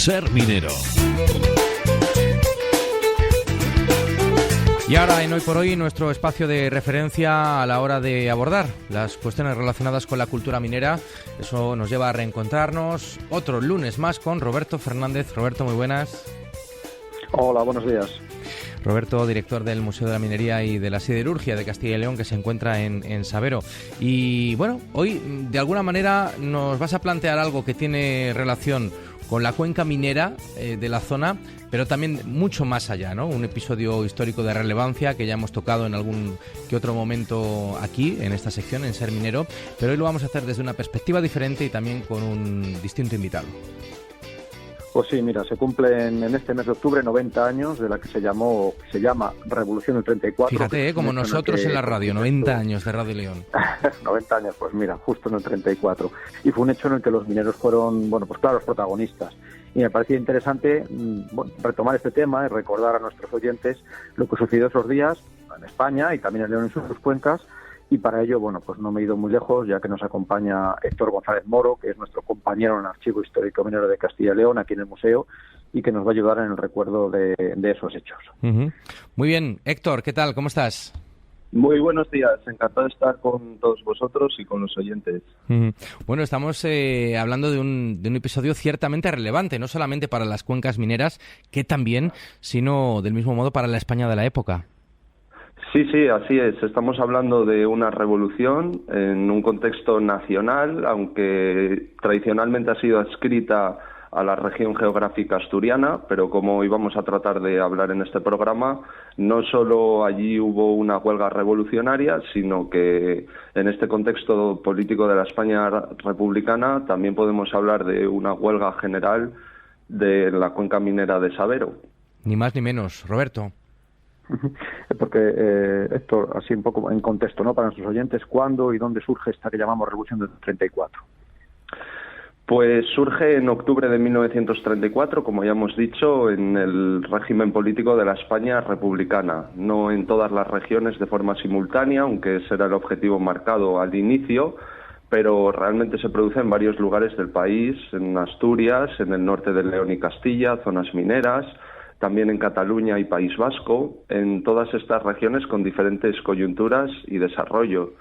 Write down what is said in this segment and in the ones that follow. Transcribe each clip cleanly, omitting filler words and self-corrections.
Ser Minero. Y ahora, en Hoy por Hoy, nuestro espacio de referencia a la hora de abordar las cuestiones relacionadas con la cultura minera. Eso nos lleva a reencontrarnos otro lunes más con Roberto Fernández. Roberto, muy buenas. Hola, buenos días. Roberto, director del Museo de la Minería y de la Siderurgia de Castilla y León, que se encuentra en Sabero. Y bueno, hoy de alguna manera nos vas a plantear algo que tiene relación con la cuenca minera de la zona, pero también mucho más allá, ¿no? Un episodio histórico de relevancia que ya hemos tocado en algún que otro momento aquí, en esta sección, en Ser Minero, pero hoy lo vamos a hacer desde una perspectiva diferente y también con un distinto invitado. Pues sí, mira, se cumplen en este mes de octubre 90 años de la que se llama Revolución del 34. Fíjate, como nosotros en la radio, 90 años de Radio León. 90 años, pues mira, justo en el 34. Y fue un hecho en el que los mineros fueron, bueno, pues claro, los protagonistas. Y me parecía interesante retomar este tema y recordar a nuestros oyentes lo que sucedió esos días en España y también en León y sus cuencas. Y para ello, bueno, pues no me he ido muy lejos, ya que nos acompaña Héctor González Moro, que es nuestro compañero en el Archivo Histórico Minero de Castilla y León, aquí en el museo, y que nos va a ayudar en el recuerdo de esos hechos. Uh-huh. Muy bien, Héctor, ¿qué tal? ¿Cómo estás? Muy buenos días, encantado de estar con todos vosotros y con los oyentes. Uh-huh. Bueno, estamos hablando de un episodio ciertamente relevante, no solamente para las cuencas mineras, que también, sino del mismo modo para la España de la época. Sí, así es. Estamos hablando de una revolución en un contexto nacional, aunque tradicionalmente ha sido adscrita a la región geográfica asturiana, pero como hoy vamos a tratar de hablar en este programa, no solo allí hubo una huelga revolucionaria, sino que en este contexto político de la España republicana también podemos hablar de una huelga general de la cuenca minera de Sabero. Ni más ni menos. Roberto. Porque, Héctor, así un poco en contexto, ¿no? Para nuestros oyentes, ¿cuándo y dónde surge esta que llamamos Revolución del 34? Pues surge en octubre de 1934, como ya hemos dicho, en el régimen político de la España republicana. No en todas las regiones de forma simultánea, aunque ese era el objetivo marcado al inicio, pero realmente se produce en varios lugares del país, en Asturias, en el norte de León y Castilla, zonas mineras, también en Cataluña y País Vasco, en todas estas regiones con diferentes coyunturas y desarrollo.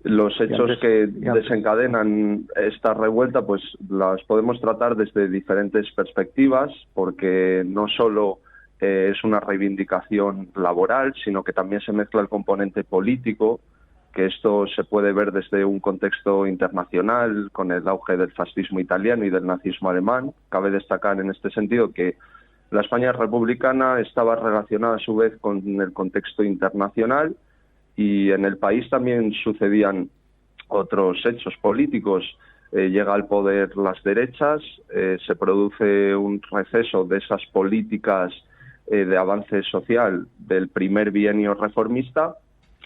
Los hechos que desencadenan esta revuelta, pues las podemos tratar desde diferentes perspectivas, porque no solo es una reivindicación laboral, sino que también se mezcla el componente político, que esto se puede ver desde un contexto internacional, con el auge del fascismo italiano y del nazismo alemán. Cabe destacar en este sentido que la España republicana estaba relacionada a su vez con el contexto internacional, y en el país también sucedían otros hechos políticos. Llega al poder las derechas, se produce un receso de esas políticas de avance social del primer bienio reformista,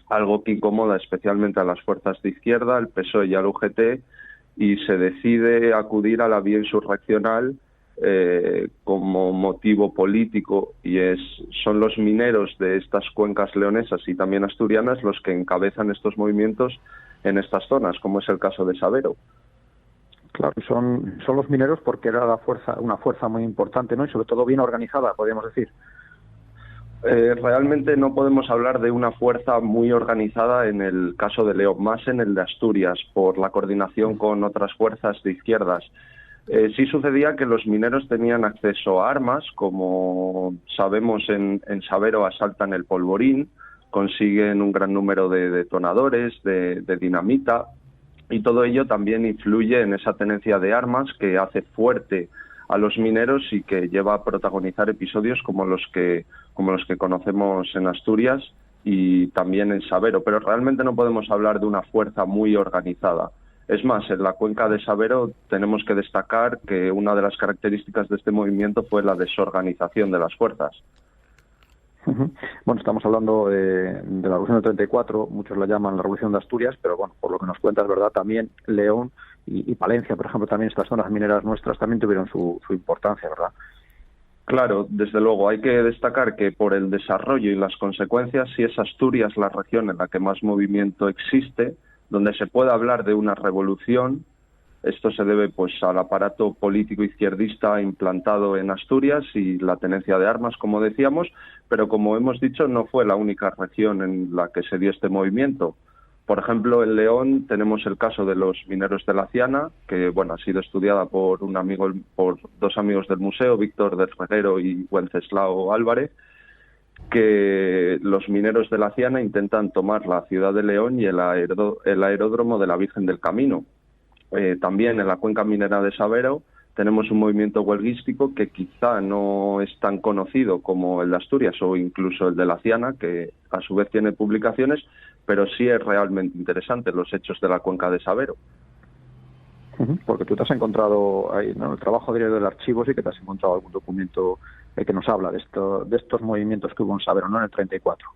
algo que incomoda especialmente a las fuerzas de izquierda, el PSOE y al UGT, y se decide acudir a la vía insurreccional como motivo político, y son los mineros de estas cuencas leonesas y también asturianas los que encabezan estos movimientos en estas zonas, como es el caso de Sabero. Claro, son los mineros porque era una fuerza muy importante, ¿no? Y sobre todo bien organizada, podríamos decir. Realmente no podemos hablar de una fuerza muy organizada en el caso de León, más en el de Asturias, por la coordinación con otras fuerzas de izquierdas. Sí sucedía que los mineros tenían acceso a armas, como sabemos en Sabero asaltan el polvorín, consiguen un gran número de detonadores, de dinamita, y todo ello también influye en esa tenencia de armas que hace fuerte a los mineros y que lleva a protagonizar episodios como los que conocemos en Asturias y también en Sabero, pero realmente no podemos hablar de una fuerza muy organizada. Es más, en la cuenca de Sabero tenemos que destacar que una de las características de este movimiento fue la desorganización de las fuerzas. Bueno, estamos hablando de la Revolución del 34, muchos la llaman la Revolución de Asturias, pero bueno, por lo que nos cuentas, ¿verdad? También León y Palencia, por ejemplo, también estas zonas mineras nuestras también tuvieron su importancia, ¿verdad? Claro, desde luego. Hay que destacar que por el desarrollo y las consecuencias, sí es Asturias la región en la que más movimiento existe, donde se puede hablar de una revolución, Esto se debe pues al aparato político izquierdista implantado en Asturias y la tenencia de armas, como decíamos, pero como hemos dicho, no fue la única región en la que se dio este movimiento. Por ejemplo, en León tenemos el caso de los mineros de la Ciana, que bueno, ha sido estudiada por dos amigos del museo, Víctor del Reguero y Wenceslao Álvarez, que los mineros de la Ciana intentan tomar la ciudad de León y el aeródromo de la Virgen del Camino. También en la cuenca minera de Sabero tenemos un movimiento huelguístico que quizá no es tan conocido como el de Asturias o incluso el de la Ciana, que a su vez tiene publicaciones, pero sí es realmente interesante los hechos de la cuenca de Sabero. Porque tú te has encontrado ahí, ¿no? En el trabajo diario del archivo sí que te has encontrado algún documento que nos habla de estos movimientos que hubo en Sabero, ¿no? En el 34.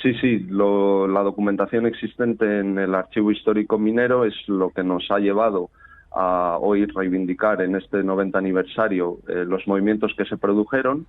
Sí, la documentación existente en el Archivo Histórico Minero es lo que nos ha llevado a hoy reivindicar en este 90 aniversario los movimientos que se produjeron.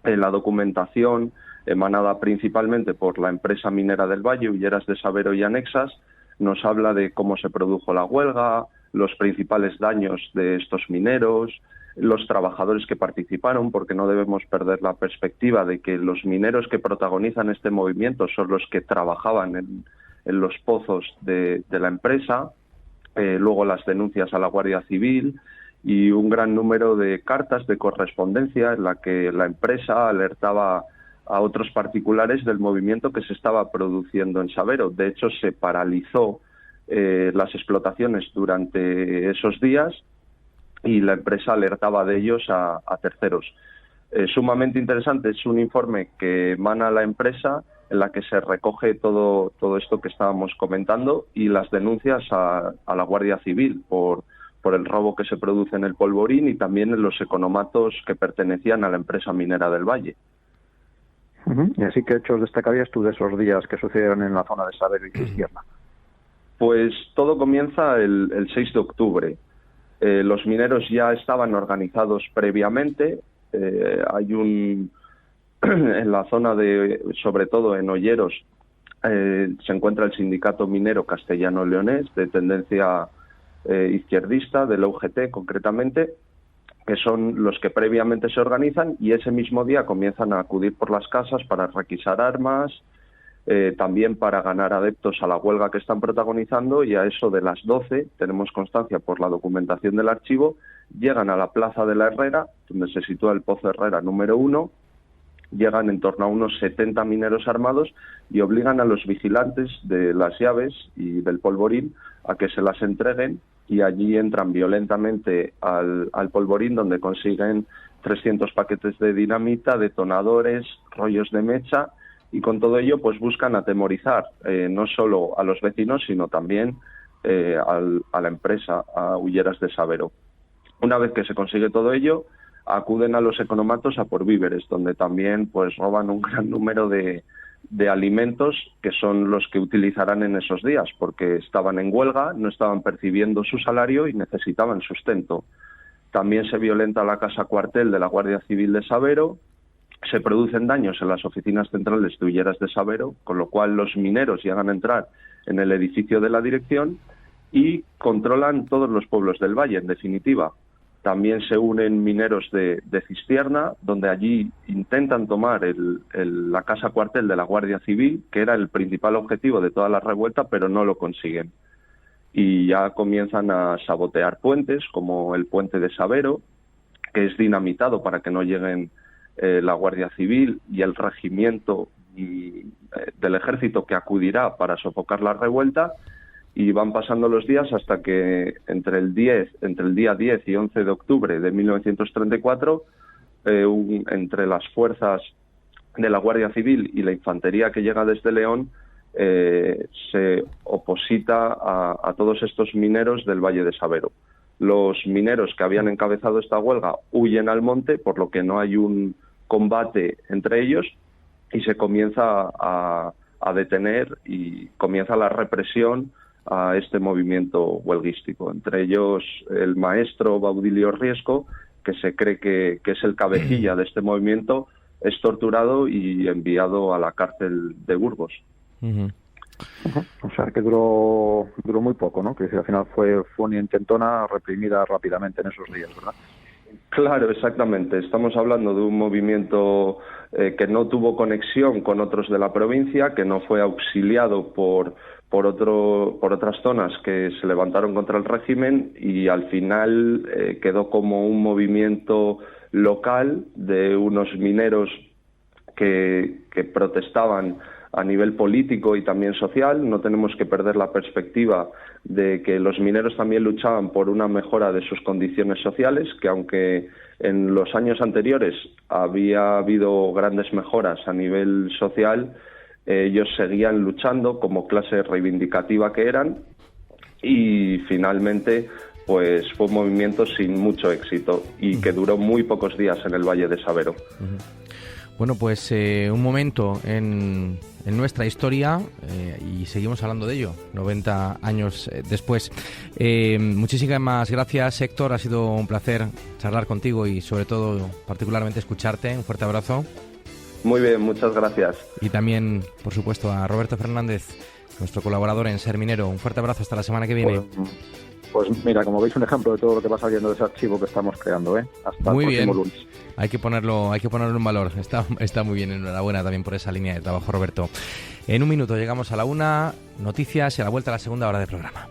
La documentación emanada principalmente por la empresa minera del Valle, Hulleras de Sabero y Anexas, nos habla de cómo se produjo la huelga, los principales daños de estos mineros, los trabajadores que participaron, porque no debemos perder la perspectiva de que los mineros que protagonizan este movimiento son los que trabajaban en los pozos de la empresa, luego las denuncias a la Guardia Civil y un gran número de cartas de correspondencia en la que la empresa alertaba a otros particulares del movimiento que se estaba produciendo en Sabero. De hecho, se paralizó las explotaciones durante esos días y la empresa alertaba de ellos a terceros. Sumamente interesante, es un informe que emana la empresa en la que se recoge todo esto que estábamos comentando y las denuncias a la Guardia Civil por el robo que se produce en el Polvorín y también en los economatos que pertenecían a la empresa minera del Valle. Y así, ¿qué hechos destacarías tú de esos días que sucedieron en la zona de Sabero y Cistierna? Pues todo comienza el 6 de octubre. Los mineros ya estaban organizados previamente. Hay en la zona sobre todo en Olleros, se encuentra el sindicato minero castellano-leonés de tendencia izquierdista, del UGT concretamente, que son los que previamente se organizan y ese mismo día comienzan a acudir por las casas para requisar armas, también para ganar adeptos a la huelga que están protagonizando, y a eso de las 12, tenemos constancia por la documentación del archivo, llegan a la Plaza de la Herrera, donde se sitúa el Pozo Herrera número 1, llegan en torno a unos 70 mineros armados y obligan a los vigilantes de las llaves y del Polvorín a que se las entreguen, y allí entran violentamente al Polvorín, donde consiguen 300 paquetes de dinamita, detonadores, rollos de mecha, y con todo ello pues buscan atemorizar no solo a los vecinos, sino también a la empresa, a Hulleras de Sabero. Una vez que se consigue todo ello, acuden a los economatos a por víveres, donde también pues roban un gran número de alimentos que son los que utilizarán en esos días, porque estaban en huelga, no estaban percibiendo su salario y necesitaban sustento. También se violenta la casa cuartel de la Guardia Civil de Sabero, se producen daños en las oficinas centrales de Hulleras de Sabero, con lo cual los mineros llegan a entrar en el edificio de la dirección y controlan todos los pueblos del valle, en definitiva. También se unen mineros de Cistierna, donde allí intentan tomar la casa cuartel de la Guardia Civil, que era el principal objetivo de toda la revuelta, pero no lo consiguen. Y ya comienzan a sabotear puentes, como el puente de Sabero, que es dinamitado para que no lleguen la Guardia Civil y el regimiento del ejército que acudirá para sofocar la revuelta. Y van pasando los días hasta que entre el día 10 y 11 de octubre de 1934, entre las fuerzas de la Guardia Civil y la infantería que llega desde León, se oposita a todos estos mineros del Valle de Sabero. Los mineros que habían encabezado esta huelga huyen al monte, por lo que no hay un combate entre ellos, y se comienza a detener y comienza la represión a este movimiento huelguístico. Entre ellos el maestro Baudilio Riesco, que se cree que es el cabecilla de este movimiento, es torturado y enviado a la cárcel de Burgos. O sea, que duró muy poco, ¿no? Que al final fue una intentona reprimida rápidamente en esos días, ¿verdad? Claro, exactamente. Estamos hablando de un movimiento que no tuvo conexión con otros de la provincia, que no fue auxiliado por otras zonas que se levantaron contra el régimen, y al final quedó como un movimiento local de unos mineros que protestaban a nivel político y también social. No tenemos que perder la perspectiva de que los mineros también luchaban por una mejora de sus condiciones sociales, que aunque en los años anteriores había habido grandes mejoras a nivel social, ellos seguían luchando como clase reivindicativa que eran, y finalmente pues fue un movimiento sin mucho éxito y que duró muy pocos días en el Valle de Sabero. Bueno, pues un momento en nuestra historia y seguimos hablando de ello 90 años después. Muchísimas gracias, Héctor. Ha sido un placer charlar contigo y sobre todo particularmente escucharte. Un fuerte abrazo. Muy bien, muchas gracias. Y también, por supuesto, a Roberto Fernández, nuestro colaborador en Ser Minero. Un fuerte abrazo, hasta la semana que viene. Pues mira, como veis, un ejemplo de todo lo que va saliendo de ese archivo que estamos creando, ¿eh? Hasta muy el próximo bien. lunes. Hay que ponerlo en valor. Está muy bien. Enhorabuena también por esa línea de trabajo, Roberto. En un minuto llegamos a la 1, noticias y a la vuelta a la segunda hora del programa.